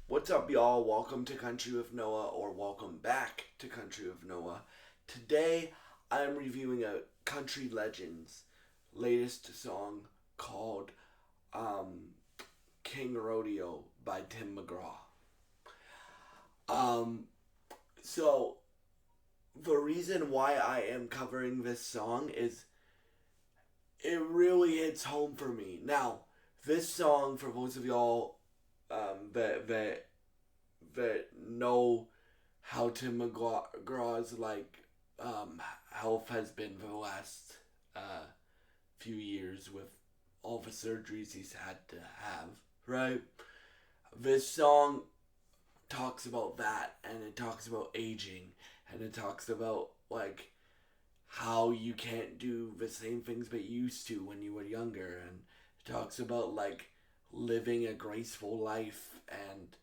What's up, y'all? Welcome to Country with Noah, or welcome back to Country with Noah. Today, I'm reviewing a country legend's latest song called um, King Rodeo by Tim McGraw. Um, so, the reason why I am covering this song is it really hits home for me. Now, this song, for most of y'all that know how Tim McGraw's health has been for the last few years with all the surgeries he's had to have, right? This song talks about that, and it talks about aging, and it talks about like how you can't do the same things that you used to when you were younger, and it talks about like living a graceful life and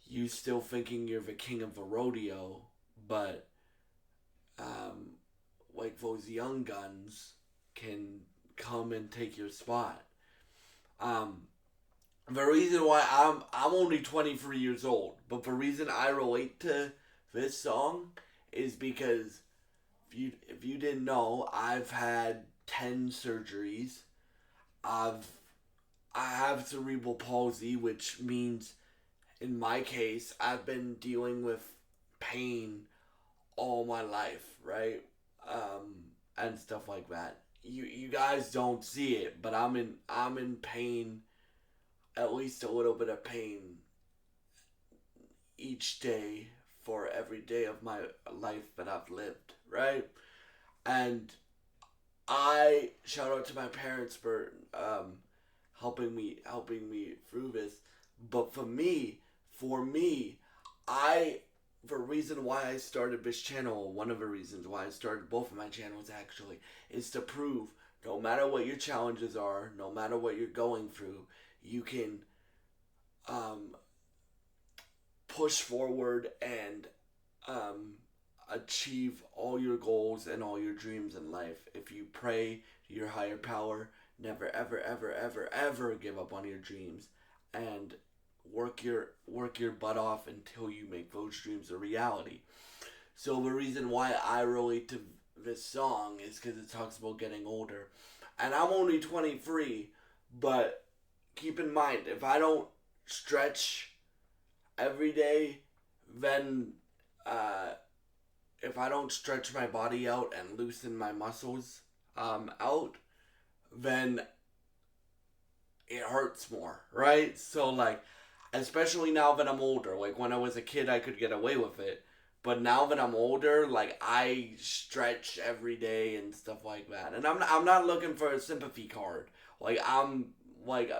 you still thinking you're the king of the rodeo, but um, like those young guns can come and take your spot. Um, the reason why I'm only 23 years old, but the reason I relate to this song is because if you didn't know, I've had 10 surgeries. I've I have cerebral palsy, which means in my case, I've been dealing with pain all my life, right? And stuff like that. You guys don't see it, but I'm in pain, at least a little bit of pain each day for every day of my life that I've lived, right? And I shout out to my parents for helping me through this. But for me, I the reason why I started this channel, one of the reasons why I started both of my channels actually, is to prove no matter what your challenges are, no matter what you're going through, you can um, push forward and um, achieve all your goals and all your dreams in life. If you pray to your higher power, never ever ever ever ever give up on your dreams and work your butt off until you make those dreams a reality. So the reason why I relate to this song is because it talks about getting older, and I'm only 23. But keep in mind, if I don't stretch every day, then uh, if I don't stretch my body out and loosen my muscles out, then it hurts more, right? So like, especially now that I'm older. Like when I was a kid, I could get away with it, but now that I'm older, like I stretch every day and stuff like that. And I'm not looking for a sympathy card. Like I'm like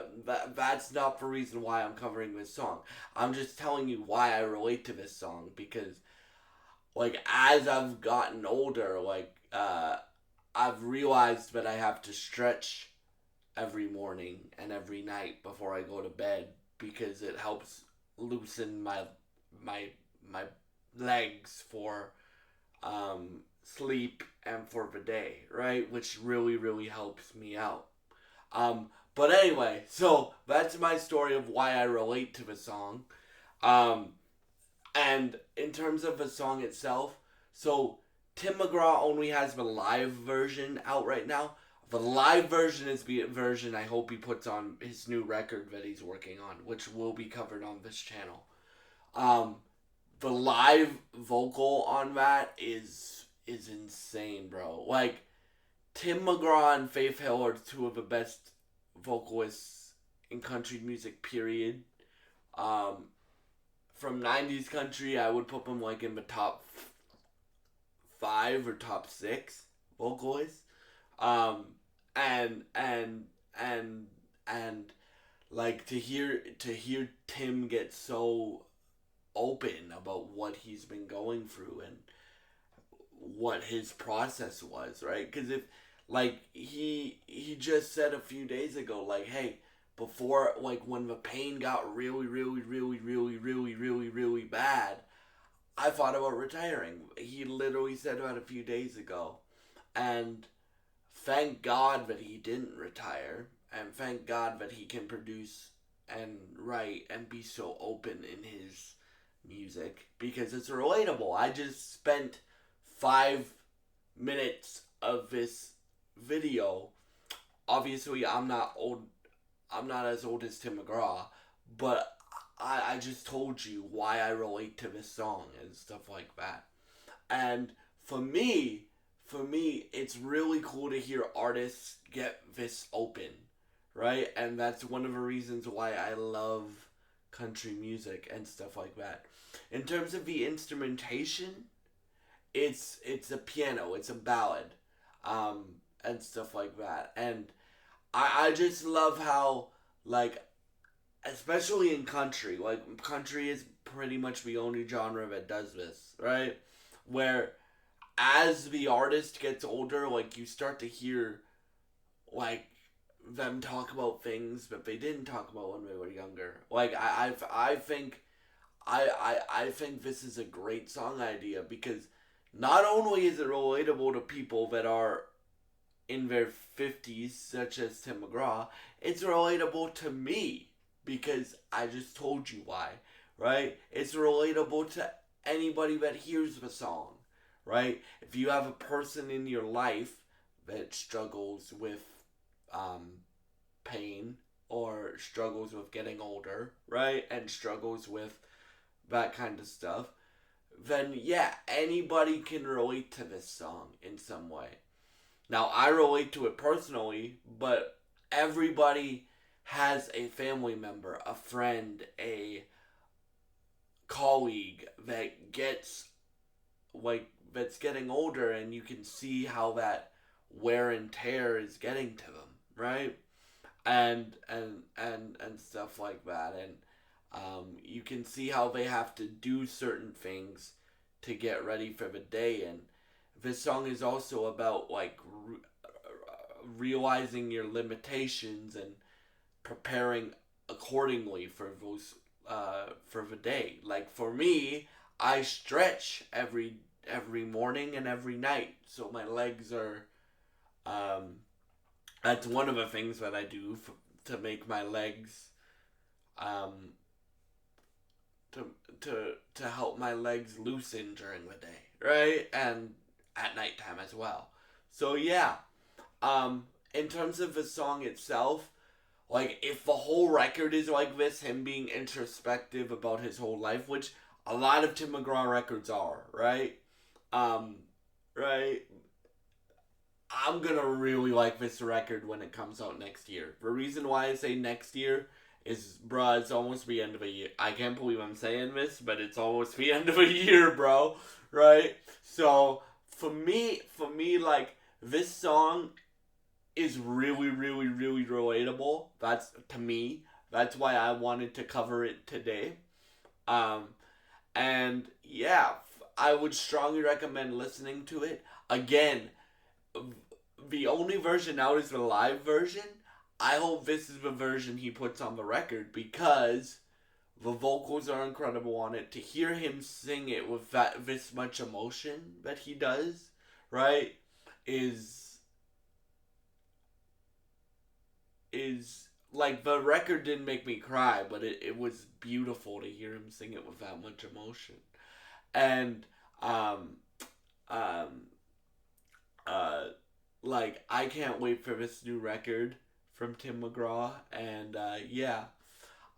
that's not the reason why I'm covering this song. I'm just telling you why I relate to this song because like as I've gotten older, I've realized that I have to stretch every morning and every night before I go to bed because it helps loosen my my legs for sleep and for the day, right? Which really helps me out. But anyway, so that's my story of why I relate to the song. Um, and in terms of the song itself, so Tim McGraw only has the live version out right now. The live version is the version I hope he puts on his new record that he's working on, which will be covered on this channel. Um, the live vocal on that is insane, bro. Like Tim McGraw and Faith Hill are two of the best vocalists in country music. Period. Um, from '90s country, I would put them like in the top five or top six vocalists. Um, and and and and like to hear Tim get so open about what he's been going through and what his process was, right? Because if like he just said a few days ago, like, hey, before like when the pain got really bad, I thought about retiring. He literally said that a few days ago, and thank God that he didn't retire, and thank God that he can produce and write and be so open in his music because it's relatable. I just spent 5 minutes of this video. Obviously, I'm not old. I'm not as old as Tim McGraw, but I just told you why I relate to this song and stuff like that. And for me, it's really cool to hear artists get this open, right? And that's one of the reasons why I love country music and stuff like that. In terms of the instrumentation, it's a piano, it's a ballad, um, and stuff like that. And I just love how, like, especially in country, like country is pretty much the only genre that does this, right? Where as the artist gets older, like you start to hear like them talk about things that they didn't talk about when they were younger. Like I think this is a great song idea because not only is it relatable to people that are in their 50s, such as Tim McGraw, it's relatable to me because I just told you why, right? It's relatable to anybody that hears the song, right? If you have a person in your life that struggles with um, pain or struggles with getting older, right? And struggles with that kind of stuff, then yeah, anybody can relate to this song in some way. Now, I relate to it personally, but everybody has a family member, a friend, a colleague that gets like that's getting older, and you can see how that wear and tear is getting to them, right? And stuff like that, and you can see how they have to do certain things to get ready for the day. And this song is also about like realizing your limitations and preparing accordingly for those for the day. Like for me, I stretch every morning and every night, so my legs are. That's one of the things that I do to make my legs um, to help my legs loosen during the day, right? And at nighttime as well. So yeah, in terms of the song itself, like if the whole record is like this, him being introspective about his whole life, which a lot of Tim McGraw records are, right? Um, right? I'm gonna really like this record when it comes out next year. The reason why I say next year is, bruh, it's almost the end of a year. I can't believe I'm saying this, but it's almost the end of a year, bro. Right? So for me, like this song is really, really, really relatable. That's to me. That's why I wanted to cover it today. Um, and yeah, I would strongly recommend listening to it again. The only version out is the live version. I hope this is the version he puts on the record because the vocals are incredible on it. To hear him sing it with this much emotion that he does, right, is like the record didn't make me cry, but it was beautiful to hear him sing it with that much emotion. And um um uh like I can't wait for this new record from Tim McGraw. And yeah,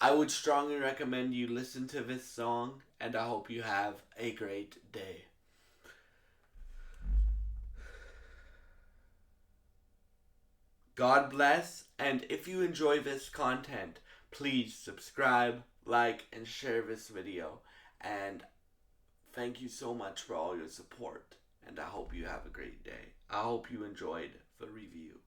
I would strongly recommend you listen to this song, and I hope you have a great day. God bless, and if you enjoy this content, please subscribe, like, and share this video. And thank you so much for all your support, and I hope you have a great day. I hope you enjoyed the review.